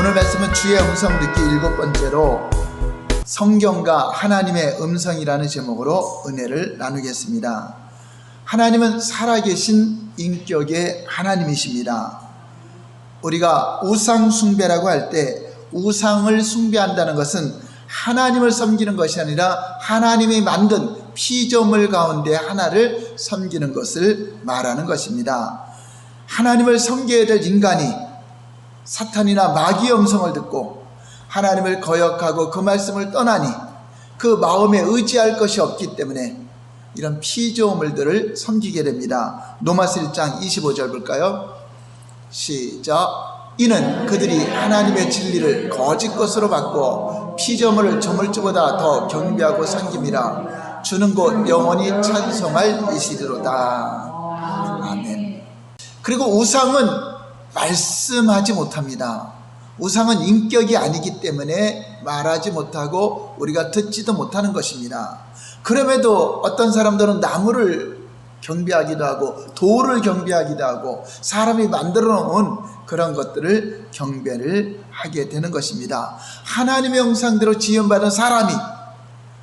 오늘 말씀은 주의 음성 듣기 7번째로 성경과 하나님의 음성이라는 제목으로 은혜를 나누겠습니다. 하나님은 살아계신 인격의 하나님이십니다. 우리가 우상 숭배라고 할 때 우상을 숭배한다는 것은 하나님을 섬기는 것이 아니라 하나님이 만든 피조물 가운데 하나를 섬기는 것을 말하는 것입니다. 하나님을 섬겨야 될 인간이 사탄이나 마귀의 음성을 듣고 하나님을 거역하고 그 말씀을 떠나니 그 마음에 의지할 것이 없기 때문에 이런 피조물들을 섬기게 됩니다. 로마서 1장 25절 볼까요? 시작. 이는 그들이 하나님의 진리를 거짓 것으로 바꾸어 피조물을 저물주보다 더 경배하고 섬김이라. 주는 곧 영원히 찬송할 이시리로다. 아멘. 그리고 우상은 말씀하지 못합니다. 우상은 인격이 아니기 때문에 말하지 못하고 우리가 듣지도 못하는 것입니다. 그럼에도 어떤 사람들은 나무를 경배하기도 하고 돌을 경배하기도 하고 사람이 만들어 놓은 그런 것들을 경배를 하게 되는 것입니다. 하나님의 형상대로 지음받은 사람이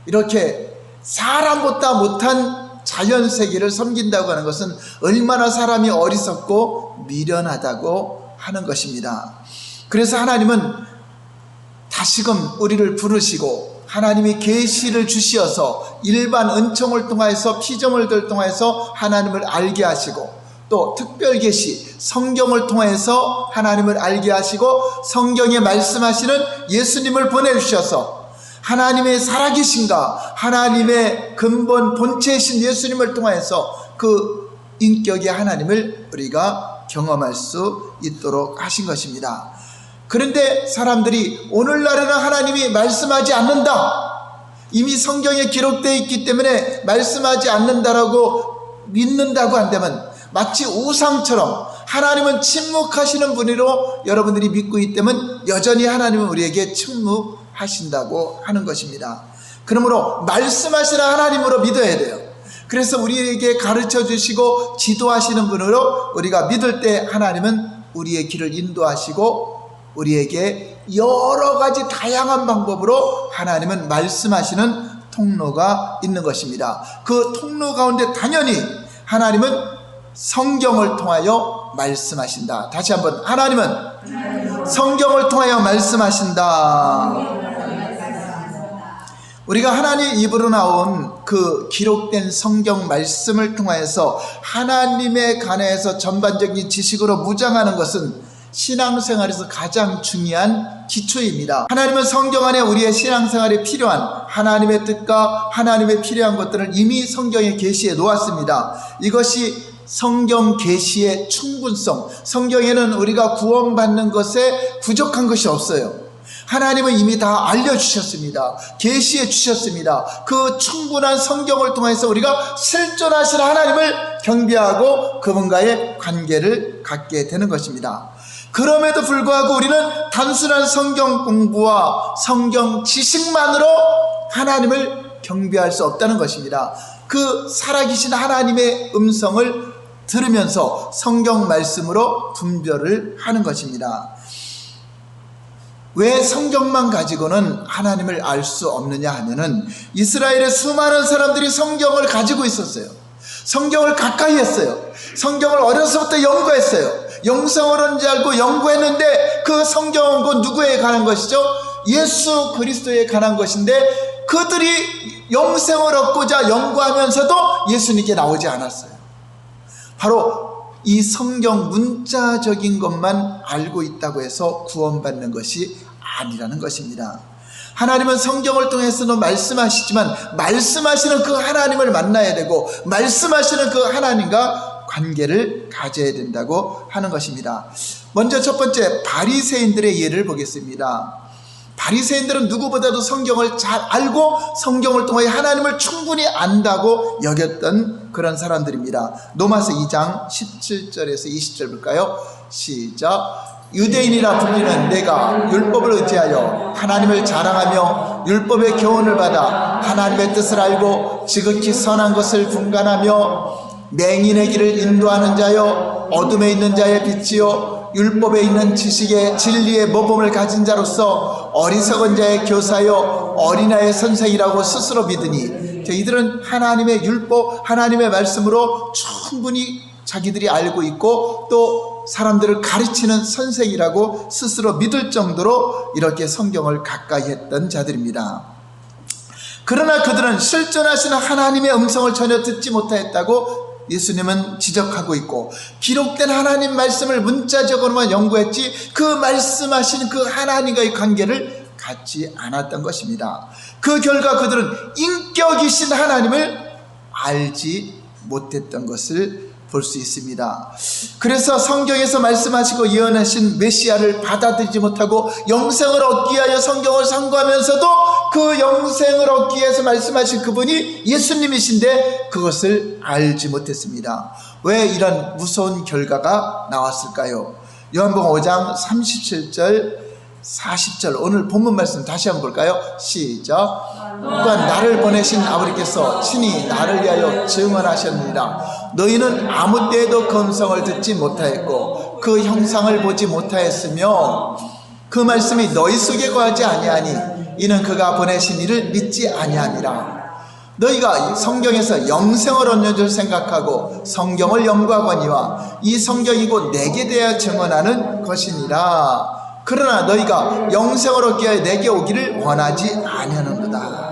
이렇게 사람보다 못한 자연세계를 섬긴다고 하는 것은 얼마나 사람이 어리석고 미련하다고 하는 것입니다. 그래서 하나님은 다시금 우리를 부르시고 하나님이 계시를 주시어서 일반 은총을 통해서 피조물들 통해서 하나님을 알게 하시고 또 특별 계시 성경을 통해서 하나님을 알게 하시고 성경에 말씀하시는 예수님을 보내주셔서 하나님의 살아계신가 하나님의 근본 본체이신 예수님을 통해서 그 인격의 하나님을 우리가 경험할 수 있도록 하신 것입니다. 그런데 사람들이 오늘날에는 하나님이 말씀하지 않는다, 이미 성경에 기록되어 있기 때문에 말씀하지 않는다라고 믿는다고 한다면 마치 우상처럼 하나님은 침묵하시는 분으로 여러분들이 믿고 있기 때문에 여전히 하나님은 우리에게 침묵하신다고 하는 것입니다. 그러므로 말씀하시는 하나님으로 믿어야 돼요. 그래서 우리에게 가르쳐 주시고 지도하시는 분으로 우리가 믿을 때 하나님은 우리의 길을 인도하시고 우리에게 여러 가지 다양한 방법으로 하나님은 말씀하시는 통로가 있는 것입니다. 그 통로 가운데 당연히 하나님은 성경을 통하여 말씀하신다. 다시 한번, 하나님은 성경을 통하여 말씀하신다. 우리가 하나님 입으로 나온 그 기록된 성경 말씀을 통하여서 하나님에 관해서 전반적인 지식으로 무장하는 것은 신앙생활에서 가장 중요한 기초입니다. 하나님은 성경 안에 우리의 신앙생활에 필요한 하나님의 뜻과 하나님의 필요한 것들을 이미 성경에 계시해 놓았습니다. 이것이 성경 계시의 충분성, 성경에는 우리가 구원받는 것에 부족한 것이 없어요. 하나님은 이미 다 알려주셨습니다. 계시해 주셨습니다. 그 충분한 성경을 통해서 우리가 실존하시는 하나님을 경배하고 그분과의 관계를 갖게 되는 것입니다. 그럼에도 불구하고 우리는 단순한 성경 공부와 성경 지식만으로 하나님을 경배할 수 없다는 것입니다. 그 살아계신 하나님의 음성을 들으면서 성경 말씀으로 분별을 하는 것입니다. 왜 성경만 가지고는 하나님을 알 수 없느냐 하면은 이스라엘의 수많은 사람들이 성경을 가지고 있었어요. 성경을 가까이 했어요. 성경을 어려서부터 연구했어요. 영성어른 줄 알고 연구했는데 그 성경은 곧 누구에 관한 것이죠? 예수 그리스도에 관한 것인데 그들이 영생을 얻고자 연구하면서도 예수님께 나오지 않았어요. 바로 이 성경 문자적인 것만 알고 있다고 해서 구원받는 것이 아니라는 것입니다. 하나님은 성경을 통해서도 말씀하시지만 말씀하시는 그 하나님을 만나야 되고 말씀하시는 그 하나님과 관계를 가져야 된다고 하는 것입니다. 먼저 첫 번째, 바리새인들의 예를 보겠습니다. 바리새인들은 누구보다도 성경을 잘 알고 성경을 통해 하나님을 충분히 안다고 여겼던 그런 사람들입니다. 로마서 2장 17절에서 20절 볼까요? 시작. 유대인이라 불리는 내가 율법을 의지하여 하나님을 자랑하며 율법의 교훈을 받아 하나님의 뜻을 알고 지극히 선한 것을 분간하며 맹인의 길을 인도하는 자여 어둠에 있는 자의 빛이요 율법에 있는 지식의 진리의 모범을 가진 자로서 어리석은 자의 교사요 어린아이의 선생이라고 스스로 믿으니 이들은 하나님의 율법, 하나님의 말씀으로 충분히 자기들이 알고 있고 또 사람들을 가르치는 선생이라고 스스로 믿을 정도로 이렇게 성경을 가까이 했던 자들입니다. 그러나 그들은 실존하시는 하나님의 음성을 전혀 듣지 못하였다고 예수님은 지적하고 있고, 기록된 하나님 말씀을 문자적으로만 연구했지 그 말씀하신 그 하나님과의 관계를 갖지 않았던 것입니다. 그 결과 그들은 인격이신 하나님을 알지 못했던 것을 볼 수 있습니다. 그래서 성경에서 말씀하시고 예언하신 메시아를 받아들이지 못하고 영생을 얻기 위하여 성경을 상고하면서도 그 영생을 얻기 위해서 말씀하신 그분이 예수님이신데 그것을 알지 못했습니다. 왜 이런 무서운 결과가 나왔을까요? 요한복음 5장 37절 40절 오늘 본문 말씀 다시 한번 볼까요? 시작. 또한 나를 보내신 아버지께서 친히 나를 위하여 증언하셨느니라. 너희는 아무 때에도 그 음성을 듣지 못하였고 그 형상을 보지 못하였으며 그 말씀이 너희 속에 거하지 아니하니 이는 그가 보내신 이를 믿지 아니함이라. 너희가 성경에서 영생을 얻는 줄 생각하고 성경을 연구하거니와 이 성경이고 내게 대하여 증언하는 것이니라. 그러나 너희가 영생을 얻기 위하여 내게 오기를 원하지 아니하는도다.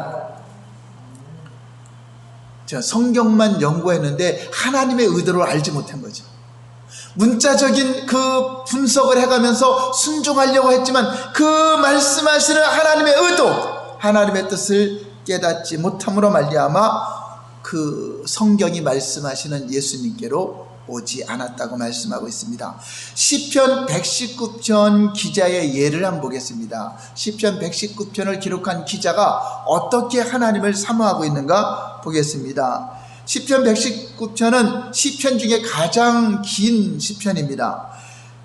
성경만 연구했는데 하나님의 의도를 알지 못한 거죠. 문자적인 그 분석을 해가면서 순종하려고 했지만 그 말씀하시는 하나님의 의도, 하나님의 뜻을 깨닫지 못함으로 말미암아 그 성경이 말씀하시는 예수님께로 오지 않았다고 말씀하고 있습니다. 시편 119편 기자의 예를 한번 보겠습니다. 시편 119편을 기록한 기자가 어떻게 하나님을 사모하고 있는가 보겠습니다. 시편 119편은 시편 중에 가장 긴 시편입니다.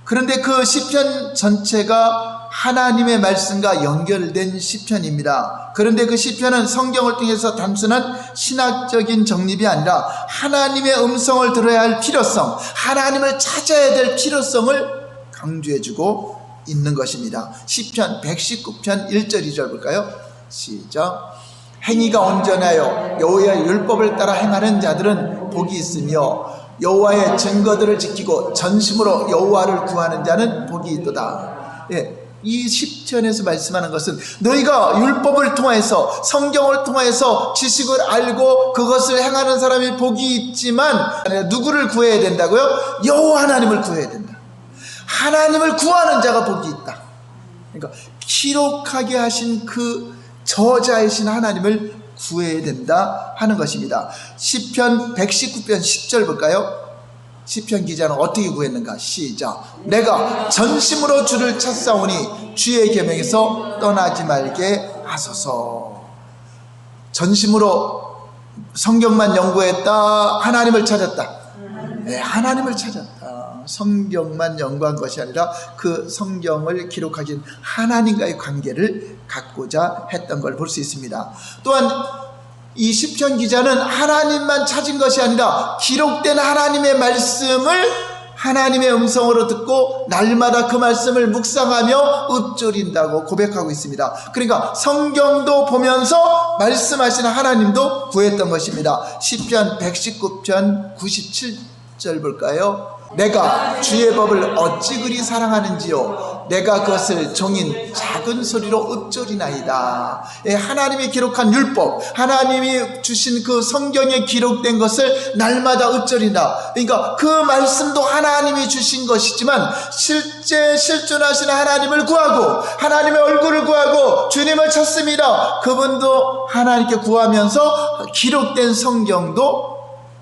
그런데 그 시편 전체가 하나님의 말씀과 연결된 시편입니다. 그런데 그 시편은 성경을 통해서 단순한 신학적인 정립이 아니라 하나님의 음성을 들어야 할 필요성, 하나님을 찾아야 될 필요성을 강조해주고 있는 것입니다. 시편 119편 1절 2절 볼까요? 시작. 행위가 온전하여 여호와의 율법을 따라 행하는 자들은 복이 있으며 여호와의 증거들을 지키고 전심으로 여호와를 구하는 자는 복이 있도다. 이 시편에서 말씀하는 것은 너희가 율법을 통해서 성경을 통해서 지식을 알고 그것을 행하는 사람이 복이 있지만 누구를 구해야 된다고요? 여호와 하나님을 구해야 된다. 하나님을 구하는 자가 복이 있다. 그러니까 기록하게 하신 그 저자이신 하나님을 구해야 된다 하는 것입니다. 시편 119편 10절 볼까요? 시편 기자는 어떻게 구했는가? 시작. 내가 전심으로 주를 찾사오니 주의 계명에서 떠나지 말게 하소서. 전심으로 성경만 연구했다, 하나님을 찾았다. 네, 하나님을 찾았다. 성경만 연구한 것이 아니라 그 성경을 기록하신 하나님과의 관계를 갖고자 했던 걸 볼 수 있습니다. 또한 이 시편 기자는 하나님만 찾은 것이 아니라 기록된 하나님의 말씀을 하나님의 음성으로 듣고 날마다 그 말씀을 묵상하며 읊조린다고 고백하고 있습니다. 그러니까 성경도 보면서 말씀하시는 하나님도 구했던 것입니다. 시편 119편 97절 볼까요? 내가 주의 법을 어찌 그리 사랑하는지요 내가 그것을 종인 작은 소리로 읊조리나이다. 하나님이 기록한 율법, 하나님이 주신 그 성경에 기록된 것을 날마다 읊조린다. 그러니까 그 말씀도 하나님이 주신 것이지만 실제 실존하시는 하나님을 구하고 하나님의 얼굴을 구하고 주님을 찾습니다. 그분도 하나님께 구하면서 기록된 성경도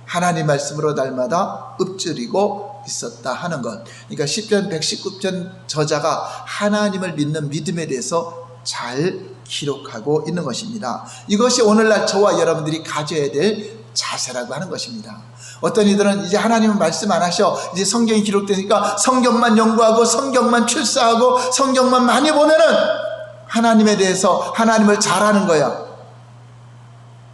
하나님 말씀으로 날마다 읊조리고 있었다 하는 것. 그러니까 시편 119편 저자가 하나님을 믿는 믿음에 대해서 잘 기록하고 있는 것입니다. 이것이 오늘날 저와 여러분들이 가져야 될 자세라고 하는 것입니다. 어떤 이들은 이제 하나님은 말씀 안 하셔, 이제 성경이 기록되니까 성경만 연구하고 성경만 필사하고 성경만 많이 보면은 하나님에 대해서 하나님을 잘 아는 거야.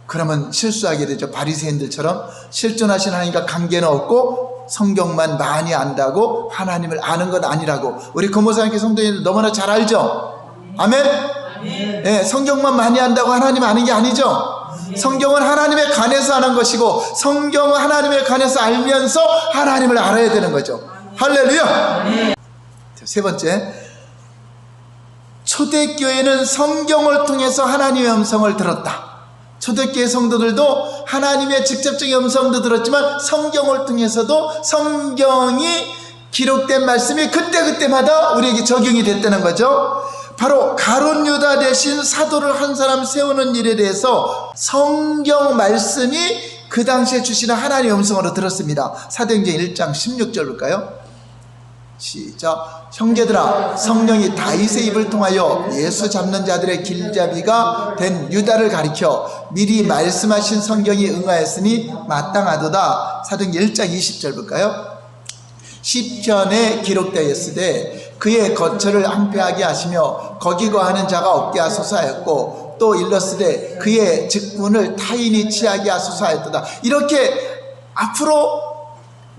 그러면 실수하게 되죠. 바리새인들처럼 실존하신 하나님과 관계는 없고 성경만 많이 안다고 하나님을 아는 건 아니라고 우리 고모사님께 성도님들 너무나 잘 알죠? 아멘? 예, 성경만 많이 안다고 하나님 아는 게 아니죠? 성경은 하나님에 관해서 아는 것이고 성경은 하나님에 관해서 알면서 하나님을 알아야 되는 거죠. 할렐루야! 세 번째, 초대교회는 성경을 통해서 하나님의 음성을 들었다. 초대교회 성도들도 하나님의 직접적인 음성도 들었지만 성경을 통해서도 성경이 기록된 말씀이 그때그때마다 우리에게 적용이 됐다는 거죠. 바로 가룟 유다 대신 사도를 한 사람 세우는 일에 대해서 성경 말씀이 그 당시에 주시는 하나님의 음성으로 들었습니다. 사도행전 1장 16절 볼까요? 시작. 형제들아, 성령이 다윗의 입을 통하여 예수 잡는 자들의 길잡이가 된 유다를 가리켜 미리 말씀하신 성경이 응하였으니 마땅하도다. 사도행전 1장 20절 볼까요? 시편에 기록되었으되 그의 거처를 한패하게 하시며 거기 거하는 자가 없게 하소서 하였고 또 일렀으되 그의 직분을 타인이 취하게 하소서 하였도다. 이렇게 앞으로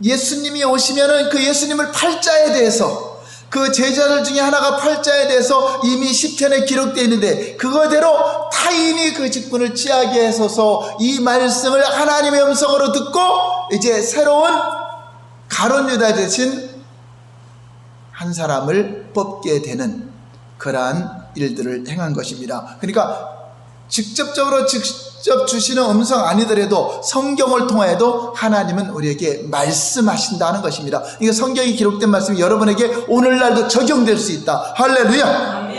예수님이 오시면은 그 예수님을 팔자에 대해서 그 제자들 중에 하나가 팔자에 대해서 이미 시편에 기록되어 있는데 그거대로 타인이 그 직분을 취하게 해서서 이 말씀을 하나님의 음성으로 듣고 이제 새로운 가룟 유다 대신 한 사람을 뽑게 되는 그러한 일들을 행한 것입니다. 그러니까 직접 주시는 음성 아니더라도 성경을 통하여도 하나님은 우리에게 말씀하신다는 것입니다. 이게 성경이 기록된 말씀이 여러분에게 오늘날도 적용될 수 있다. 할렐루야.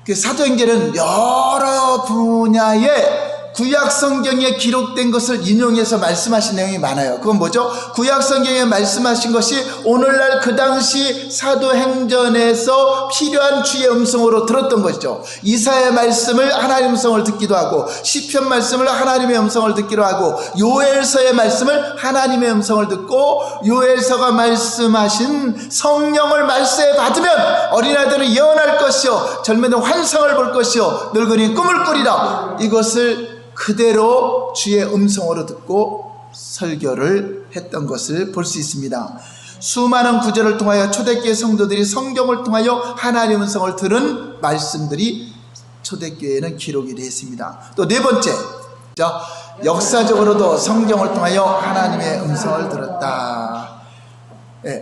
그 사도행전은 여러 분야의 구약 성경에 기록된 것을 인용해서 말씀하신 내용이 많아요. 그건 뭐죠? 구약 성경에 말씀하신 것이 오늘날 그 당시 사도행전에서 필요한 주의 음성으로 들었던 것이죠. 이사야의 말씀을 하나님의 음성을 듣기도 하고 시편 말씀을 하나님의 음성을 듣기도 하고 요엘서의 말씀을 하나님의 음성을 듣고 요엘서가 말씀하신 성령을 말세에 받으면 어린아이들은 예언할 것이요 젊은이들은 환상을 볼 것이요 늙은이는 꿈을 꾸리라. 이것을 그대로 주의 음성으로 듣고 설교를 했던 것을 볼 수 있습니다. 수많은 구절을 통하여 초대교회 성도들이 성경을 통하여 하나님의 음성을 들은 말씀들이 초대교회에는 기록이 되어 있습니다. 또 네 번째, 역사적으로도 성경을 통하여 하나님의 음성을 들었다.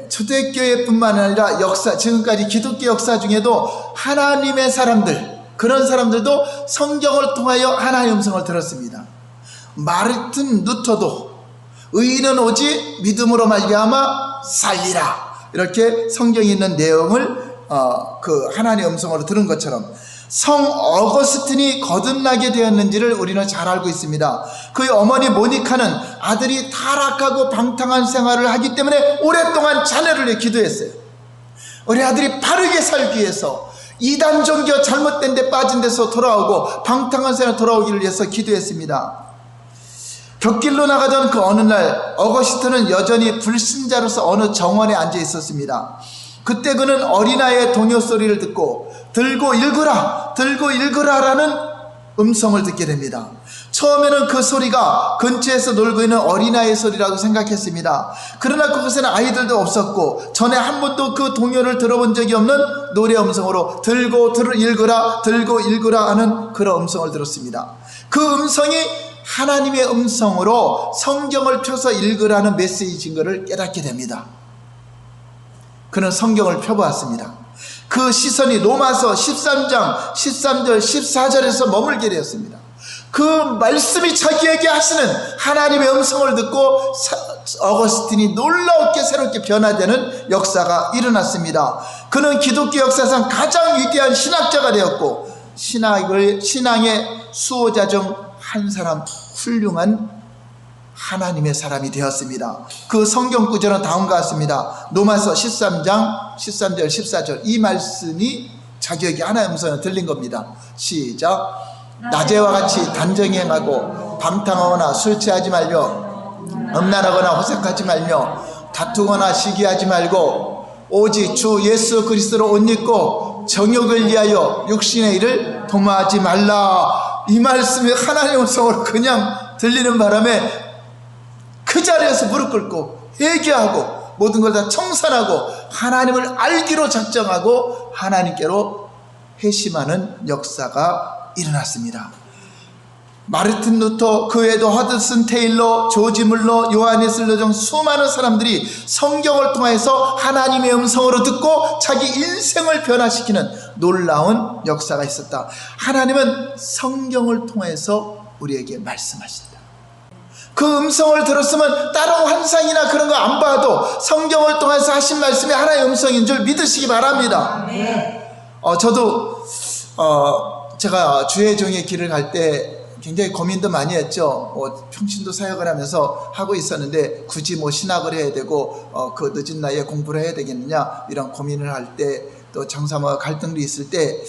초대교회뿐만 아니라 지금까지 기독교 역사 중에도 하나님의 사람들, 그런 사람들도 성경을 통하여 하나님의 음성을 들었습니다. 마르틴 루터도 의인은 오직 믿음으로 말미암아 살리라, 이렇게 성경에 있는 내용을 그 하나님의 음성으로 들은 것처럼 성 어거스틴이 거듭나게 되었는지를 우리는 잘 알고 있습니다. 그의 어머니 모니카는 아들이 타락하고 방탕한 생활을 하기 때문에 오랫동안 자녀를 위해 기도했어요. 우리 아들이 바르게 살기 위해서, 이단 종교 잘못된 데 빠진 데서 돌아오고 방탕한 생활 돌아오기를 위해서 기도했습니다. 곁길로 나가던 그 어느 날 어거스틴은 여전히 불신자로서 어느 정원에 앉아 있었습니다. 그때 그는 어린아이의 동요 소리를 듣고 들고 읽으라 라는 음성을 듣게 됩니다. 처음에는 그 소리가 근처에서 놀고 있는 어린아이의 소리라고 생각했습니다. 그러나 그곳에는 아이들도 없었고 전에 한 번도 그 동요를 들어본 적이 없는 노래 음성으로 들고 읽으라 하는 그런 음성을 들었습니다. 그 음성이 하나님의 음성으로 성경을 펴서 읽으라는 메시지인 것을 깨닫게 됩니다. 그는 성경을 펴보았습니다. 그 시선이 로마서 13장 13절 14절에서 머물게 되었습니다. 그 말씀이 자기에게 하시는 하나님의 음성을 듣고 어거스틴이 놀랍게 새롭게 변화되는 역사가 일어났습니다. 그는 기독교 역사상 가장 위대한 신학자가 되었고 신앙의 수호자 중 한 사람, 훌륭한 하나님의 사람이 되었습니다. 그 성경 구절은 다음과 같습니다. 로마서 13장 13절 14절, 이 말씀이 자기에게 하나님의 음성을 들린 겁니다. 시작. 낮에와 같이 단정히 행하고 방탕하거나 술 취하지 말며 음란하거나 호색하지 말며 다투거나 시기하지 말고 오직 주 예수 그리스도로 옷 입고 정욕을 위하여 육신의 일을 도모하지 말라. 이 말씀이 하나님의 음성으로 그냥 들리는 바람에 그 자리에서 무릎 꿇고 회개하고 모든 걸 다 청산하고 하나님을 알기로 작정하고 하나님께로 회심하는 역사가 일어났습니다. 마르틴 루터, 그 외에도 허드슨 테일러, 조지 물러, 요하네스 르 등 수많은 사람들이 성경을 통해서 하나님의 음성으로 듣고 자기 인생을 변화시키는 놀라운 역사가 있었다. 하나님은 성경을 통해서 우리에게 말씀하신다. 그 음성을 들었으면 다른 환상이나 그런 거 안 봐도 성경을 통해서 하신 말씀이 하나의 음성인 줄 믿으시기 바랍니다. 저도 제가 주의 종의 길을 갈 때 굉장히 고민도 많이 했죠. 평신도 사역을 하면서 하고 있었는데 굳이 신학을 해야 되고 그 늦은 나이에 공부를 해야 되겠느냐 이런 고민을 할 때, 또 장사와 갈등도 있을 때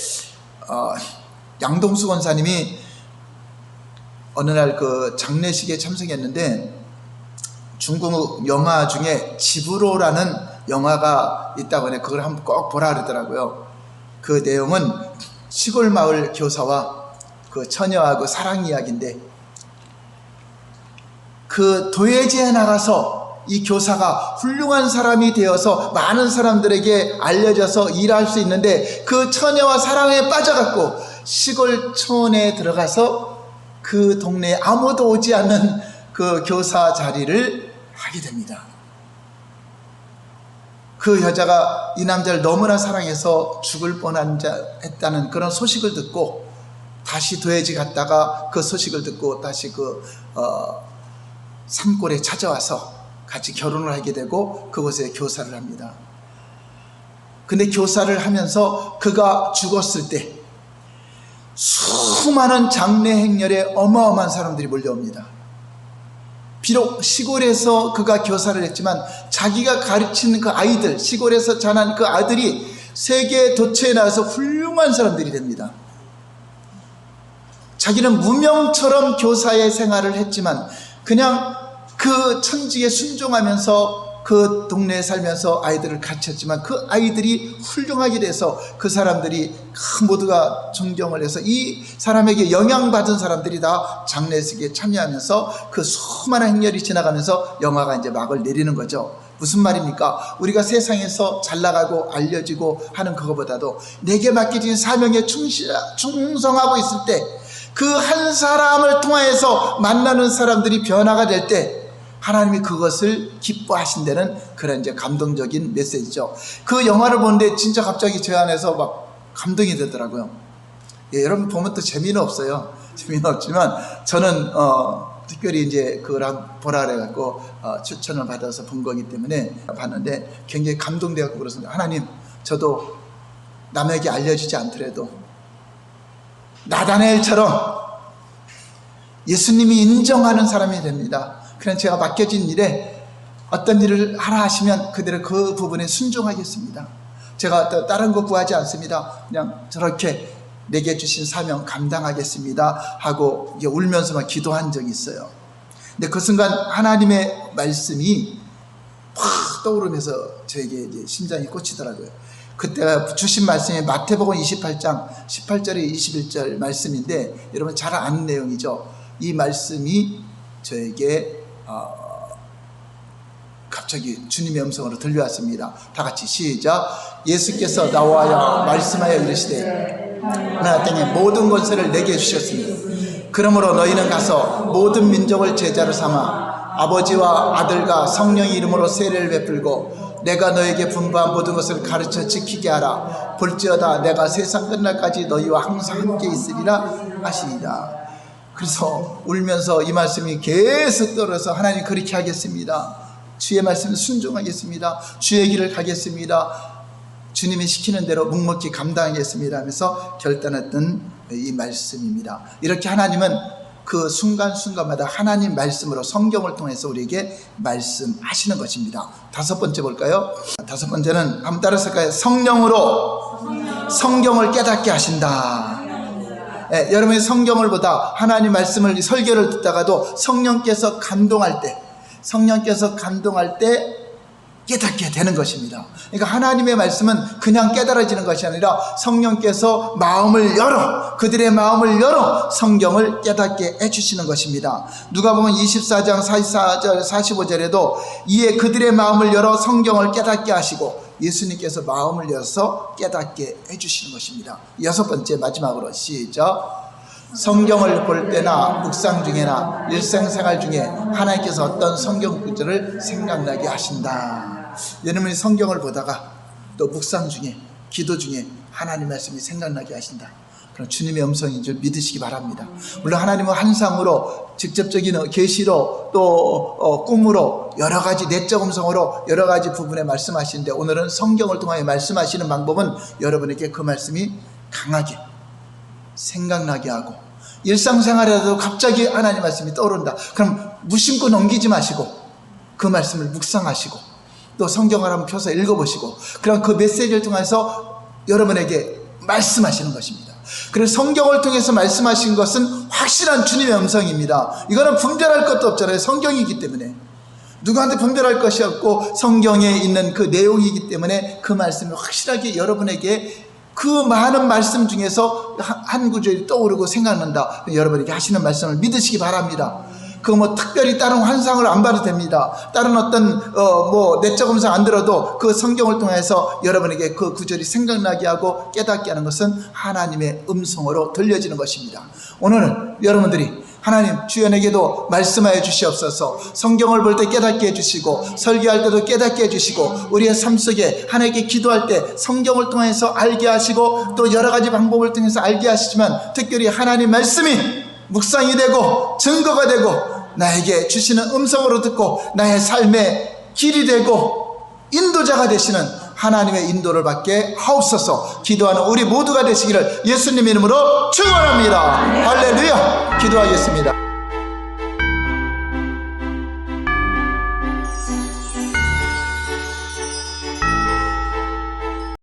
양동수 권사님이 어느 날 그 장례식에 참석했는데 중국 영화 중에 지브로라는 영화가 있다고 해. 그걸 한번 꼭 보라 그러더라고요. 그 내용은 시골 마을 교사와 그 처녀하고 사랑 이야기인데, 그 도예지에 나가서 이 교사가 훌륭한 사람이 되어서 많은 사람들에게 알려져서 일할 수 있는데, 그 처녀와 사랑에 빠져갖고 시골 촌에 들어가서 그 동네에 아무도 오지 않는 그 교사 자리를 하게 됩니다. 그 여자가 이 남자를 너무나 사랑해서 죽을 뻔했다는 그런 소식을 듣고 다시 도예지 갔다가 그 소식을 듣고 다시 그 산골에 찾아와서 같이 결혼을 하게 되고 그곳에 교사를 합니다. 근데 교사를 하면서 그가 죽었을 때 수많은 장례 행렬에 어마어마한 사람들이 몰려옵니다. 비록 시골에서 그가 교사를 했지만 자기가 가르치는 그 아이들, 시골에서 자란 그 아들이 세계 도처에 나와서 훌륭한 사람들이 됩니다. 자기는 무명처럼 교사의 생활을 했지만 그냥 그 천직에 순종하면서 그 동네에 살면서 아이들을 가르쳤지만 그 아이들이 훌륭하게 돼서 그 사람들이 모두가 존경을 해서 이 사람에게 영향받은 사람들이 다 장례식에 참여하면서 그 수많은 행렬이 지나가면서 영화가 이제 막을 내리는 거죠. 무슨 말입니까? 우리가 세상에서 잘 나가고 알려지고 하는 그거보다도 내게 맡겨진 사명에 충성하고 있을 때 그 한 사람을 통하여서 만나는 사람들이 변화가 될 때 하나님이 그것을 기뻐하신다는 그런 이제 감동적인 메시지죠. 그 영화를 보는데 진짜 갑자기 제 안에서 막 감동이 되더라고요. 예, 여러분 보면 또 재미는 없어요. 재미는 없지만 저는 특별히 이제 그걸 보라 그래갖고 추천을 받아서 본 거기 때문에 봤는데 굉장히 감동돼갖고 그렇습니다. 하나님, 저도 남에게 알려지지 않더라도 나다나엘처럼 예수님이 인정하는 사람이 됩니다. 그냥 제가 맡겨진 일에 어떤 일을 하라 하시면 그대로 그 부분에 순종하겠습니다. 제가 다른 거 구하지 않습니다. 그냥 저렇게 내게 주신 사명 감당하겠습니다 하고 울면서 막 기도한 적이 있어요. 근데 그 순간 하나님의 말씀이 팍 떠오르면서 저에게 이제 심장이 꽂히더라고요. 그때가 주신 말씀이 마태복음 28장 18절에 21절 말씀인데 여러분 잘 아는 내용이죠. 이 말씀이 저에게 갑자기 주님의 음성으로 들려왔습니다. 다 같이 시작. 예수께서 나와야 말씀하여 이르시되 나 땅의 모든 권세를 내게 주셨습니다. 그러므로 너희는 가서 모든 민족을 제자로 삼아 아버지와 아들과 성령의 이름으로 세례를 베풀고 내가 너에게 분부한 모든 것을 가르쳐 지키게 하라. 볼지어다 내가 세상 끝날까지 너희와 항상 함께 있으리라 하시니라. 그래서 울면서 이 말씀이 계속 떨어서 하나님 그렇게 하겠습니다. 주의 말씀에 순종하겠습니다. 주의 길을 가겠습니다. 주님이 시키는 대로 묵묵히 감당하겠습니다 하면서 결단했던 이 말씀입니다. 이렇게 하나님은 그 순간순간마다 하나님 말씀으로 성경을 통해서 우리에게 말씀하시는 것입니다. 다섯 번째 볼까요? 다섯 번째는 한번 따라서까요? 성령으로 성경을 깨닫게 하신다. 예, 여러분이 성경을 보다 하나님 말씀을 설교를 듣다가도 성령께서 감동할 때 깨닫게 되는 것입니다. 그러니까 하나님의 말씀은 그냥 깨달아지는 것이 아니라 성령께서 마음을 열어, 그들의 마음을 열어 성경을 깨닫게 해주시는 것입니다. 누가복음 24장 44절 45절에도 이에 그들의 마음을 열어 성경을 깨닫게 하시고 예수님께서 마음을 열어서 깨닫게 해주시는 것입니다. 여섯 번째, 마지막으로 시작. 성경을 볼 때나 묵상 중에나 일상생활 중에 하나님께서 어떤 성경 구절을 생각나게 하신다. 여러분이 성경을 보다가 또 묵상 중에, 기도 중에 하나님 말씀이 생각나게 하신다. 그럼 주님의 음성인 줄 믿으시기 바랍니다. 물론 하나님은 환상으로, 직접적인 계시로, 또 꿈으로, 여러 가지 내적 음성으로 여러 가지 부분에 말씀하시는데, 오늘은 성경을 통하여 말씀하시는 방법은 여러분에게 그 말씀이 강하게 생각나게 하고, 일상생활에도 갑자기 하나님 말씀이 떠오른다. 그럼 무심코 넘기지 마시고 그 말씀을 묵상하시고 또 성경을 한번 펴서 읽어보시고, 그럼 그 메시지를 통해서 여러분에게 말씀하시는 것입니다. 그래서 성경을 통해서 말씀하신 것은 확실한 주님의 음성입니다. 이거는 분별할 것도 없잖아요. 성경이기 때문에 누구한테 분별할 것이 없고 성경에 있는 그 내용이기 때문에 그 말씀이 확실하게 여러분에게 그 많은 말씀 중에서 한 구절이 떠오르고 생각난다. 여러분에게 하시는 말씀을 믿으시기 바랍니다. 그 뭐 특별히 다른 환상을 안 봐도 됩니다. 다른 어떤 뭐 내적 음성 안 들어도 그 성경을 통해서 여러분에게 그 구절이 생각나게 하고 깨닫게 하는 것은 하나님의 음성으로 들려지는 것입니다. 오늘은 여러분들이 하나님 주연에게도 말씀하여 주시옵소서. 성경을 볼 때 깨닫게 해주시고, 설교할 때도 깨닫게 해주시고, 우리의 삶 속에 하나님께 기도할 때 성경을 통해서 알게 하시고, 또 여러 가지 방법을 통해서 알게 하시지만 특별히 하나님 말씀이 묵상이 되고 증거가 되고 나에게 주시는 음성으로 듣고 나의 삶의 길이 되고 인도자가 되시는 하나님의 인도를 받게 하옵소서. 기도하는 우리 모두가 되시기를 예수님 이름으로 축원합니다. 할렐루야. 기도하겠습니다.